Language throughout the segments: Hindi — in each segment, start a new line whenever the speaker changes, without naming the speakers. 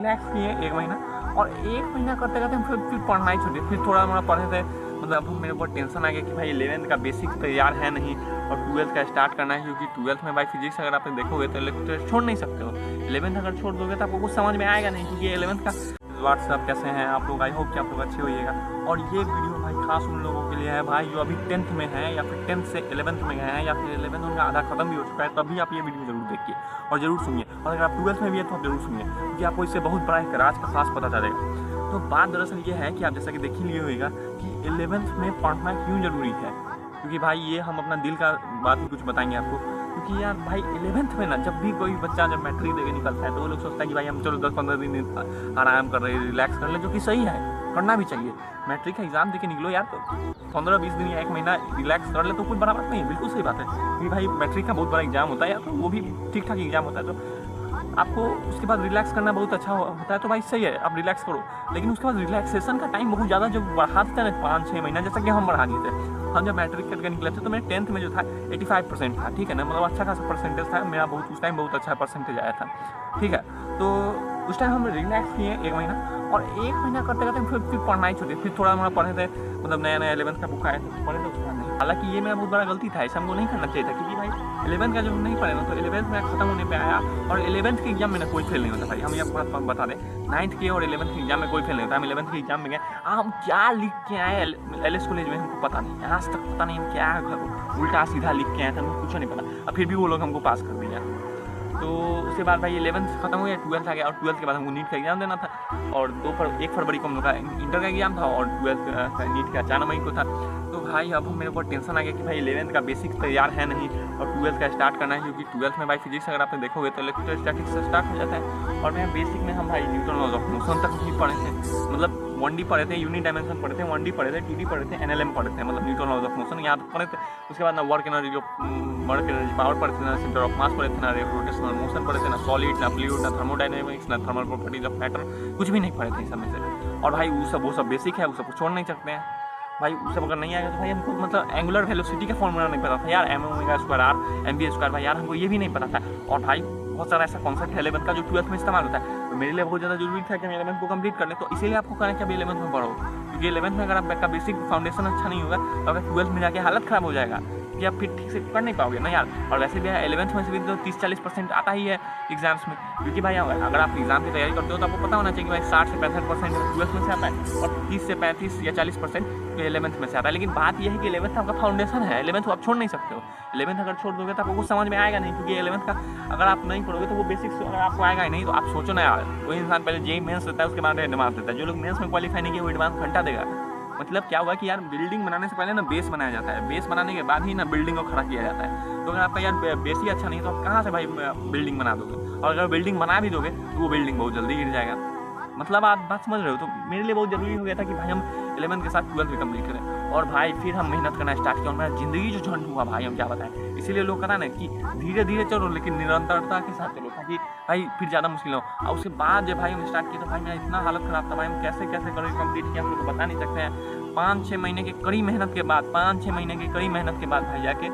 रिलैक्स किए 1 महीना, और 1 महीना करते करते हम फिर पढ़ना ही छोड़ दिए। फिर थोड़ा मोड़ा पढ़े थे, मतलब अब मेरे ऊपर टेंशन आ गया कि भाई 11th का बेसिक तैयार है नहीं और 12th का स्टार्ट करना है, क्योंकि 12th में भाई फिजिक्स अगर आप देखोगे तो लेक्चर छोड़ नहीं सकते हो। 11th अगर छोड़ दोगे तो आपको कुछ समझ में आएगा नहीं, क्योंकि 11th का व्हाट्सअप कैसे हैं आप लोग, आई होप कि आप लोग अच्छे होइएगा। और ये वीडियो भाई खास उन लोगों के लिए है भाई जो अभी 10th में हैं, या फिर 10th से 11th में गए हैं, या फिर 11th उनका आधा खत्म भी हो चुका है, तभी आप ये वीडियो जरूर देखिए और जरूर सुनिए। और अगर आप 12th में भी है तो आप जरूर सुनिए, क्योंकि आपको इससे बहुत बड़ा एक राज का खास पता चलेगा। तो बात दरअसल ये है कि आप जैसा कि देख ही लिए होगा कि 11th में पढ़ना क्यों जरूरी है, क्योंकि भाई ये हम अपना दिल का बात भी कुछ बताएंगे आपको। क्योंकि यार भाई 11th में ना, जब भी कोई बच्चा जब मैट्रिक देके निकलता है तो वो लोग सोचता है कि भाई हम चलो 10-15 दिन आराम कर रहे हैं, रिलैक्स कर ले, जो कि सही है, करना भी चाहिए। मैट्रिक का एग्जाम देके निकलो यार, तो 15-20 दिन या 1 महीना रिलैक्स कर ले तो कोई बड़ा बात नहीं है, बिल्कुल सही बात है। क्योंकि भाई मैट्रिक का बहुत बड़ा एग्जाम होता है, या तो वो भी ठीक ठाक एग्जाम होता है, तो आपको उसके बाद रिलैक्स करना बहुत अच्छा होता है, तो भाई सही है आप रिलैक्स करो। लेकिन उसके बाद रिलैक्सेशन का टाइम बहुत ज़्यादा जब बढ़ा देते हैं ना 5-6 महीना, जैसा कि हम बढ़ा दिए थे। हम जब मैट्रिक करके निकले थे तो मेरे 10th में जो था 85% था, ठीक है ना, मतलब अच्छा खासा परसेंटेज था मेरा, बहुत उस टाइम बहुत अच्छा परसेंटेज आया था, ठीक है। तो उस टाइम हम रिलैक्स किए 1 महीना, और 1 महीना करते करते फिर पढ़ना ही छोड़ दिए। फिर थोड़ा मोड़ा पढ़े थे, मतलब नया 11th का बुक आया था पढ़े थे, उसके बाद नहीं। हालांकि ये मेरा बहुत बड़ा गलती था, ऐसा हमको नहीं करना चाहिए था, क्योंकि भाई 11th का जब हम नहीं पढ़े ना तो 11th में खत्म होने पे आया, और 11th के एग्जाम में ना कोई फेल नहीं होता भाई, हम ये बात बता दें। 9th के और 11th के एग्जाम में कोई फेल नहीं होता। हम 11th के एग्जाम में गए, हम क्या लिख के आए LS कॉलेज में हमको पता नहीं, आज तक पता नहीं हम क्या उल्टा सीधा लिख के आए थे, हमको कुछ नहीं पता, और फिर भी वो लोग हमको पास कर दिया। तो उसके बाद भाई 11th खत्म हो गया, 12th आ गया, और 12th के बाद हमको नीट का एग्जाम देना था, और 1 फरवरी को हम लोग का इंटर का एग्जाम था, और 12th का नीट का 4 मई को था। तो भाई अब मेरे ऊपर टेंशन आ गया कि भाई 11th का बेसिक तैयार है नहीं और 12th का स्टार्ट करना है, क्योंकि 12th में भाई फिजिक्स अगर आप देखोगे तो इलेक्ट्रोस्टैटिक्स से स्टार्ट हो जाता है, और मैं बेसिक में हम भाई न्यूटन लॉज ऑफ मोशन तक भी पढ़े थे, मतलब 1D पढ़े थे, यूनिट डायमेंशन पढ़े थे, 1D पढ़े थे, 2D पढ़े थे, NLM पढ़े थे, मतलब न्यूटन लॉज ऑफ मोशन यहाँ पढ़े थे। उसके बाद ना वर्क एनर्जी पावर पढ़े थे, ना सेंटर ऑफ मास पढ़े थे, ना रोटेशनल मोशन पढ़े थे, ना सॉलिड, ना फ्लूइड, ना थर्मोडायनेमिक्स, ना थर्मल प्रॉपर्टीज ऑफ मैटर, कुछ भी नहीं पढ़े थे इस समय से। और भाई वो सब बेसिक है, वो सब छोड़ नहीं सकते हैं भाई। वो सब अगर नहीं आएगा तो भाई हमको मतलब एंगुलर वेलोसिटी का फॉर्मूला नहीं पता था यार, m²r mv² भाई यार हमको ये भी नहीं पता था। और भाई बहुत सारा ऐसा कॉन्सेप्ट है 11th का जो 12th में इस्तेमाल होता है, तो मेरे लिए बहुत ज़्यादा जरूरी था कि हम 11th को कंप्लीट कर लें। तो इसीलिए आपको कहना है कि अभी 11th में पढ़ो, क्योंकि 11th में अगर आपका बेसिक फाउंडेशन अच्छा नहीं होगा तो अगर 12th में जाके हालत ख़राब हो जाएगा, कि आप फिर ठीक से कर नहीं पाओगे ना यार। और वैसे भी 11th में से भी तो 30-40% आता ही है एग्जाम्स में, क्योंकि भाई अगर आप एग्जाम की तैयारी करते हो तो आपको पता होना चाहिए कि भाई 60 से 65% 12th में से आता है, और 30 से 35 या 40% तो 11th में से आता है। लेकिन बात यह है कि 11th आपका फाउंडेशन है, 11th को आप छोड़ नहीं सकते हो। 11th अगर छोड़ दोगे तो आपको कुछ समझ में आएगा नहीं, क्योंकि 11th का अगर आप नहीं पढ़ोगे तो वो बेसिक्स अगर आपको आएगा ही नहीं। तो आप सोचो ना यार, कोई इंसान पहले जेईई मेंस देता है, उसके बाद एडवांस देता है, जो लोग मेंस में क्वालिफाई नहीं किया वो एडवांस घंटा देगा। मतलब क्या हुआ कि यार बिल्डिंग बनाने से पहले ना बेस बनाया जाता है, बेस बनाने के बाद ही ना बिल्डिंग को खड़ा किया जाता है। तो अगर आपका यार बेस ही अच्छा नहीं तो आप कहाँ से भाई बिल्डिंग बना दोगे, और अगर बिल्डिंग बना भी दोगे तो वो बिल्डिंग बहुत जल्दी गिर जाएगा। मतलब आप बात समझ रहे हो। तो मेरे लिए बहुत ज़रूरी हो गया था कि भाई हम 11th के साथ 12th भी कंप्लीट करें, और भाई फिर हम मेहनत करना स्टार्ट किया, और मेरा ज़िंदगी जो झंड हुआ भाई हम क्या बताएं। इसीलिए लोग कहता ना कि धीरे धीरे चलो लेकिन निरंतरता के साथ चलो, ताकि भाई फिर ज़्यादा मुश्किल हो। और उसके बाद जब भाई हम स्टार्ट किए तो भाई मेरा इतना हालत ख़राब था भाई, हम कैसे कैसे करके कंप्लीट किया हम लोग को बता नहीं सकते हैं। 5-6 महीने की कड़ी मेहनत के बाद, 5-6 महीने की कड़ी मेहनत के बाद भाई जाके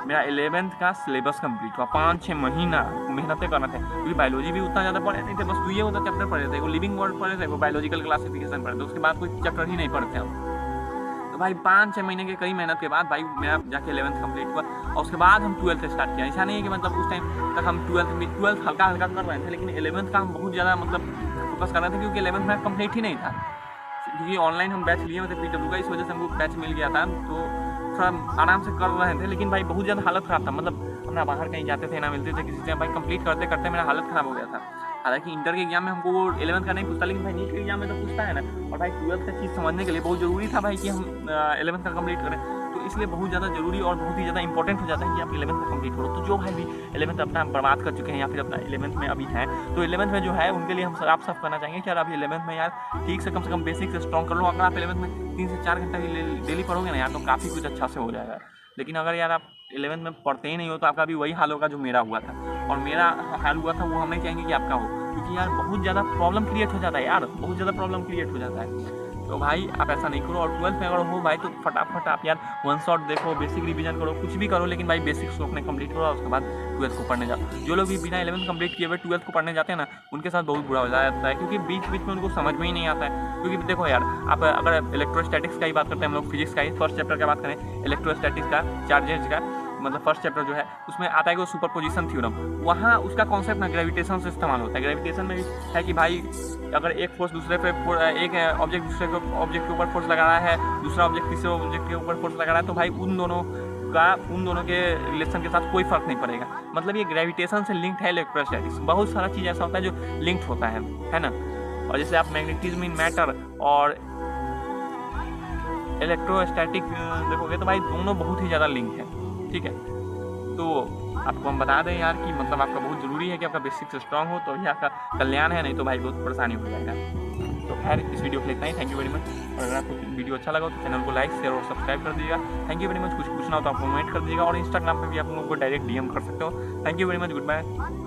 मेरा 11th का सिलेबस कंप्लीट हुआ। 5-6 महीना मेहनतें करना थे, क्योंकि बायोलॉजी भी उतना ज़्यादा पढ़े नहीं थे, बस 2 होता चैप्टर पढ़े थे, वो लिविंग वर्ड पढ़े थे, वो बायोलॉजिकल क्लासिफिकेशन पढ़े थे, उसके बाद कोई चैप्टर ही नहीं पढ़ते हम। तो भाई 5-6 महीने की कई मेहनत के बाद भाई मेरा जाके 11th कंप्लीट हुआ, और उसके बाद हम 12th स्टार्ट किया। ऐसा नहीं है कि मतलब उस टाइम तक हम 12th हल्का हल्का कर रहे थे, लेकिन 11th का हम बहुत ज़्यादा मतलब फोकस कर रहे थे, क्योंकि 11th में कंप्लीट ही नहीं था, क्योंकि ऑनलाइन हम बैच लिए हुए थे PW का, इस वजह से हमको बैच मिल गया था, तो थोड़ा आराम से कर रहे थे। लेकिन भाई बहुत ज़्यादा हालत ख़राब था, मतलब हम ना बाहर कहीं जाते थे ना मिलते थे किसी से, भाई कंप्लीट करते करते मेरा हालत ख़राब हो गया था। हालांकि इंटर के एग्जाम में हमको वो 11th का नहीं पूछता, लेकिन भाई नीट के एग्जाम में तो पूछता है ना। और भाई 12th का चीज़ समझने के लिए बहुत ज़रूरी था भाई कि हम 11th का कंप्लीट करें, तो इसलिए बहुत ज़्यादा जरूरी और बहुत ही ज़्यादा इंपॉर्टेंट हो जाता है कि आप 11th का कंप्लीट करो। तो जो भाई भी 11th अपना बर्बाद कर चुके हैं या फिर अपना 11th में अभी हैं, तो 11th में जो है उनके लिए हम आप सब करना चाहेंगे कि यार आप 11th में यार ठीक से कम बेसिक से स्ट्रॉन्ग कर लो। अगर आप 11th में 3 से 4 घंटा भी डेली पढ़ोगे ना यार, तो काफ़ी कुछ अच्छा से हो जाएगा। लेकिन अगर यार आप 11th में पढ़ते ही नहीं हो तो आपका भी वही हाल होगा जो मेरा हुआ था, और मेरा हाल हुआ था वो हम नहीं चाहेंगे कि आपका हो, क्योंकि यार बहुत ज़्यादा प्रॉब्लम क्रिएट हो जाता है यार, बहुत ज़्यादा प्रॉब्लम क्रिएट हो जाता है। तो भाई आप ऐसा नहीं करो। और 12th में अगर हो भाई तो फटाफट आप यार वन शॉट देखो, बेसिक रिवीजन करो, कुछ भी करो, लेकिन भाई बेसिक्स को अपने कंप्लीट करो, उसके बाद 12th को पढ़ने जाओ। जो लोग भी बिना 11th कंप्लीट किए हुए 12th को पढ़ने जाते हैं ना, उनके साथ बहुत बुरा हो जाता है, क्योंकि बीच बीच में उनको समझ में ही नहीं आता है। क्योंकि देखो यार, आप अगर इलेक्ट्रोस्टैटिक्स का ही बात करते हैं हम लोग, फिजिक्स का ही फर्स्ट चैप्टर का बात करें, इलेक्ट्रोस्टैटिक्स का, चार्जेज का, मतलब फर्स्ट चैप्टर जो है उसमें आता है कि वो सुपरपोजिशन थ्योरम, वहाँ उसका कॉन्सेप्ट ना ग्रेविटेशन से इस्तेमाल होता है। ग्रेविटेशन में भी है कि भाई अगर एक फोर्स दूसरे पे, एक ऑब्जेक्ट दूसरे ऑब्जेक्ट के ऊपर फोर्स लगा रहा है, दूसरा ऑब्जेक्ट तीसरे ऑब्जेक्ट के ऊपर फोर्स लगा रहा है, तो भाई उन दोनों के रिलेशन के साथ कोई फर्क नहीं पड़ेगा। मतलब ये ग्रेविटेशन से लिंक्ड है इलेक्ट्रोस्टैटिक्स। बहुत सारा चीज़ ऐसा होता है जो लिंक्ड होता है ना। और जैसे आप मैग्नेटिज्म इन मैटर और इलेक्ट्रोस्टैटिक देखोगे तो भाई दोनों बहुत ही ज़्यादा लिंक है, ठीक है। तो आपको हम बता दें यार कि मतलब आपका बहुत ज़रूरी है कि आपका बेसिक्स स्ट्रांग हो, तो ये आपका कल्याण है, नहीं तो भाई बहुत परेशानी हो जाएगा। तो खैर इस वीडियो को इतना ही, थैंक यू वेरी मच। और अगर आपको वीडियो अच्छा लगा तो चैनल को लाइक, शेयर और सब्सक्राइब कर दीजिएगा। Thank you very much. कुछ पूछना हो तो आप कमेंट कर दीजिएगा, और इंस्टाग्राम पे भी आप लोगों को डायरेक्ट DM कर सकते हो। Thank you very much, good bye.